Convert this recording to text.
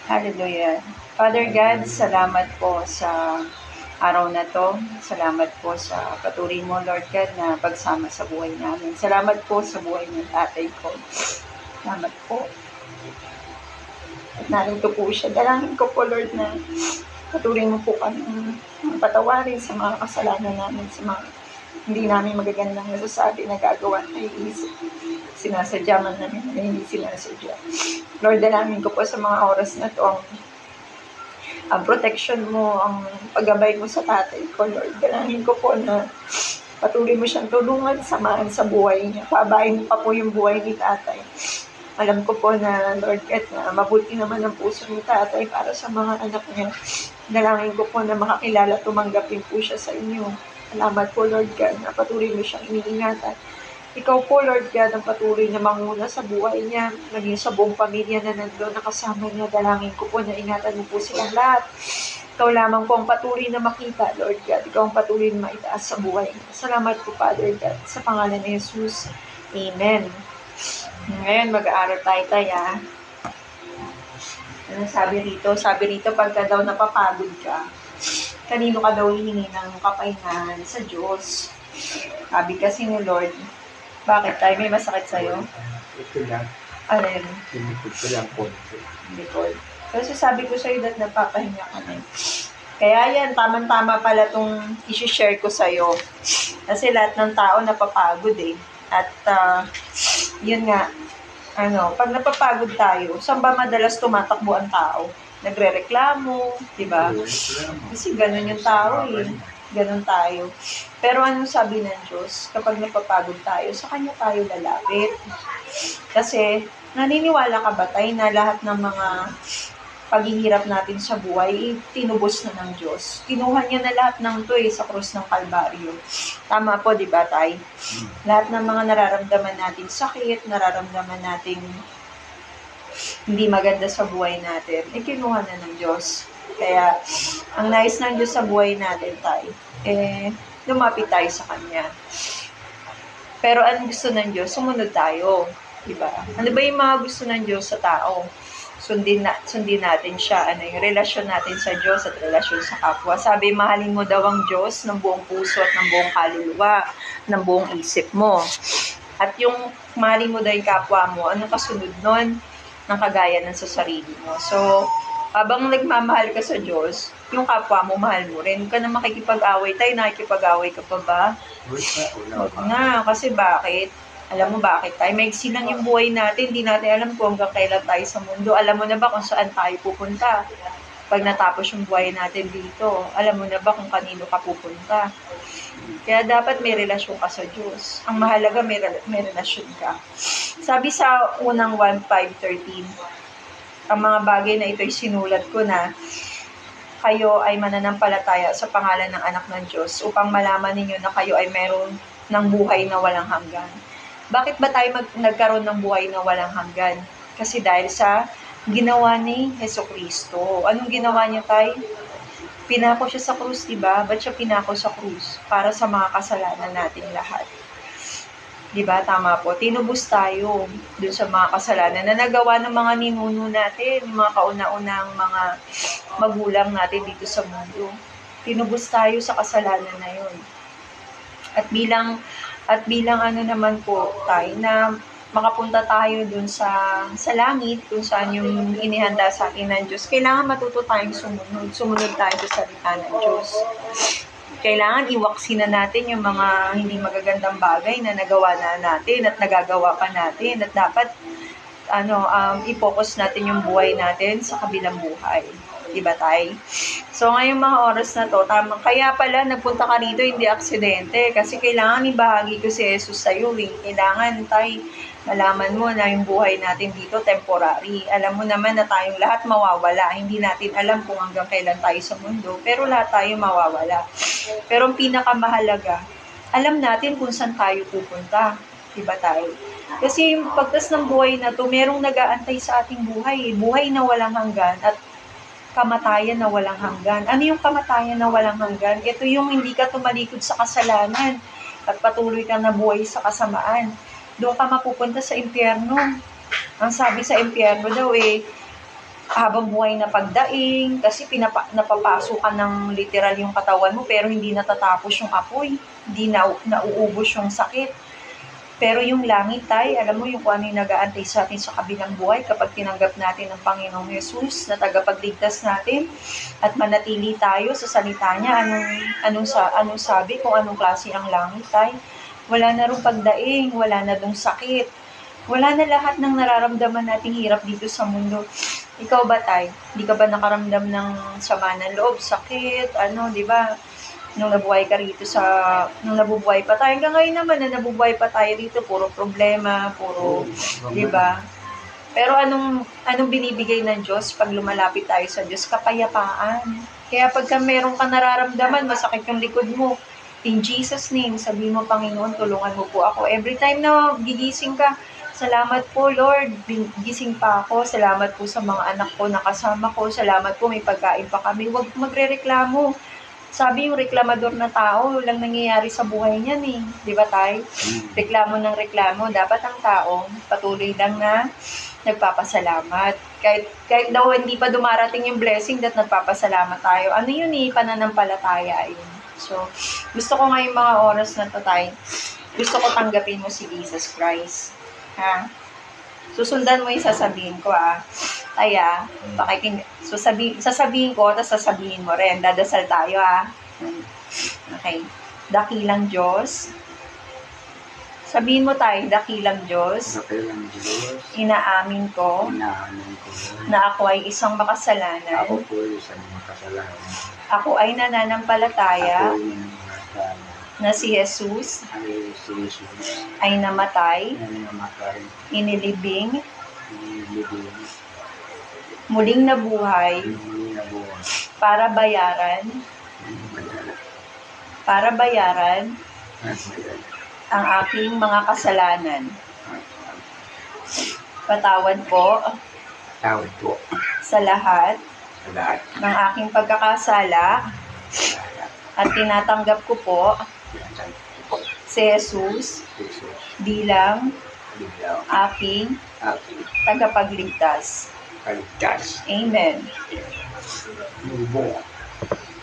Hallelujah. Father God, salamat po sa araw na to. Salamat po sa patuloy mo, Lord God, na pagsama sa buhay namin. Salamat po sa buhay ng tatay ko. Salamat po. At narito po siya. Dalangin ko po, Lord, na patuloy mo po kami patawarin sa mga kasalanan namin, sa mga hindi namin magagandang nasasabi na gagawa na iisip. Sinasadya man namin na hindi sinasadya. Lord, dalangin ko po sa mga oras na to ang protection mo, ang paggabay mo sa tatay ko, Lord. Dalangin ko po na patuloy mo siyang tulungan, samahan sa buhay niya. Pabayin pa po yung buhay ni tatay. Alam ko po na, Lord God, na mabuti naman ang puso ni tatay para sa mga anak niya. Dalangin ko po na makakilala, tumanggapin po siya sa inyo. Salamat po, Lord God, na patuloy mo siyang iniingatan. Ikaw po, Lord God, ang patuloy na manguna sa buhay niya, maging sa buong pamilya na nandoon nakasama niya. Dalangin ko po na ingatan mo po silang lahat. Ikaw lamang po ang patuloy na makita, Lord God. Ikaw ang patuloy na maitaas sa buhay niya. Salamat po, Father God, sa pangalan ni Jesus. Amen. Ngayon, mag-aaral tayo. Ano sabi rito? Sabi rito, pagka daw napapagod ka, kanino ka daw hihingi ng kapahingahan? Sa Diyos. Sabi kasi ni Lord, bakit tayo? May masakit sa'yo? Ito lang. Alin? Sinikot ko lang po. Likod. Kasi sabi ko sa'yo that napapahinga ka na. Kaya yan, tamang-tama pala itong isi-share ko sa'yo. Kasi lahat ng tao napapagod eh. At yun nga, pag napapagod tayo, saan ba madalas tumatakbo ang tao? Nagre-reklamo, di ba? Kasi ganun yung tao eh. Ganun tayo. Pero anong sabi ng Diyos? Kapag napapagod tayo, sa Kanya tayo lalapit. Kasi, naniniwala ka ba tayo na lahat ng mga paghihirap natin sa buhay, tinubos na ng Diyos. Kinuha niya na lahat ng to sa krus ng Kalbaryo. Tama po, di ba, Tay? Lahat ng mga nararamdaman natin sakit, nararamdaman natin hindi maganda sa buhay natin, kinuha na ng Diyos. Kaya, ang nais ng Diyos sa buhay natin, Tay, lumapit tayo sa Kanya. Pero ang gusto ng Diyos, sumunod tayo. Diba? Ano ba yung mga gusto ng Diyos sa tao? Sundin natin siya. Yung relasyon natin sa Diyos at relasyon sa kapwa. Sabi, mahalin mo daw ang Diyos ng buong puso at ng buong kaluluwa, ng buong isip mo. At yung mahalin mo daw yung kapwa mo, anong kasunod nun? Ng kagaya ng sa sarili mo. So, habang nagmamahal ka sa Diyos, yung kapwa mo, mahal mo rin. Huwag ka na makikipag-away. Tayo, nakikipag-away ka pa ba? Huwag na. Kasi bakit? Alam mo bakit tayo? Maigsi lang yung buhay natin. Hindi natin alam kung hanggang kailan tayo sa mundo. Alam mo na ba kung saan tayo pupunta? Pag natapos yung buhay natin dito, alam mo na ba kung kanino ka pupunta? Kaya dapat may relasyon ka sa Diyos. Ang mahalaga, may relasyon ka. Sabi sa unang 1:5-13, ang mga bagay na ito'y sinulat ko na kayo ay mananampalataya sa pangalan ng anak ng Diyos upang malaman ninyo na kayo ay meron ng buhay na walang hanggan. Bakit ba tayo nagkaroon ng buhay na walang hanggan? Kasi dahil sa ginawa ni Jesucristo. Anong ginawa niya, Tay? Pinako siya sa krus, diba? Ba't siya pinako sa krus? Para sa mga kasalanan nating lahat. Diba? Tama po. Tinubos tayo dun sa mga kasalanan na nagawa ng mga ninuno natin, mga kauna-unang mga magulang natin dito sa mundo. Tinubos tayo sa kasalanan na yun. At bilang naman po tayo na makapunta tayo dun sa langit, kung saan yung inihanda sa atin ng Diyos, kailangan matuto tayong sumunod tayo sa salita ng Diyos. Kailangan iwaksi na natin yung mga hindi magagandang bagay na nagawa na natin at nagagawa pa natin, at dapat i-focus natin yung buhay natin sa kabilang buhay. Diba, Tay? So, ngayong mga oras na to, tamang, kaya pala nagpunta ka rito, hindi aksidente. Kasi kailangan ibahagi ko si Jesus sa'yo. Kailangan, Tay, malaman mo na yung buhay natin dito temporary. Alam mo naman na tayong lahat mawawala. Hindi natin alam kung hanggang kailan tayo sa mundo. Pero lahat tayo mawawala. Pero ang pinakamahalaga, alam natin kung saan tayo pupunta. Diba, Tay? Kasi yung pagtas ng buhay na to, merong nag-aantay sa ating buhay. Buhay na walang hanggan at kamatayan na walang hanggan. Ano yung kamatayan na walang hanggan? Ito yung hindi ka tumalikod sa kasalanan at patuloy kang nabuhay sa kasamaan. Doon ka mapupunta sa impyerno. Ang sabi sa impyerno daw habang buhay na pagdaing, kasi napapasok ka ng literal yung katawan mo, pero hindi natatapos yung apoy, hindi nauubos yung sakit. Pero yung langit, Tay, alam mo yung kung ano yung nag-aantay sa atin sa kabilang buhay kapag tinanggap natin ang Panginoong Jesus na tagapagligtas natin at manatili tayo sa salita niya. Anong sabi, kung anong klase ang langit, Tay? Wala na rin pagdaing, wala na dong sakit. Wala na lahat ng nararamdaman nating hirap dito sa mundo. Ikaw ba, Tay? Hindi ka ba nakaramdam ng sama ng loob, sakit, di ba? Nung nabuhay pa tayo, hanggang ngayon naman na nabubuhay pa tayo dito, puro problema, di ba? Pero anong binibigay ng Diyos pag lumalapit tayo sa Diyos? Kapayapaan. Kaya pagka meron ka nararamdaman, masakit yung likod mo, in Jesus' name, sabi mo, Panginoon, tulungan mo po ako. Every time na gigising ka, salamat po, Lord, gising pa ako. Salamat po sa mga anak ko na kasama ko. Salamat po, may pagkain pa kami. Huwag magre-reklamo. Sabi yung reklamador na tao, walang nangyayari sa buhay niyan eh. Di ba, Tay? Reklamo ng reklamo. Dapat ang tao, patuloy lang na nagpapasalamat. Kahit daw hindi pa dumarating yung blessing, that nagpapasalamat tayo. Ano yun eh? Pananampalataya yun. So, gusto ko ngayong mga oras na to, Tay, gusto ko tanggapin mo si Jesus Christ. Ha? Susundan mo yung sasabihin ko, Kaya, sasabihin ko, tapos sasabihin mo rin. Dadasal tayo, Okay. Dakilang Diyos. Sabihin mo tayo, dakilang Diyos. Dakilang Diyos. Inaamin ko na ako ay isang makasalanan. Ako po ay isang makasalanan. Ako ay nananampalataya Ako ay nananampalataya na si Jesus ay namatay, inilibing, muling nabuhay para bayaran ang aking mga kasalanan. Patawad po sa lahat ng aking pagkakasala at tinatanggap ko po si Jesus bilang aking tagapagligtas. Amen.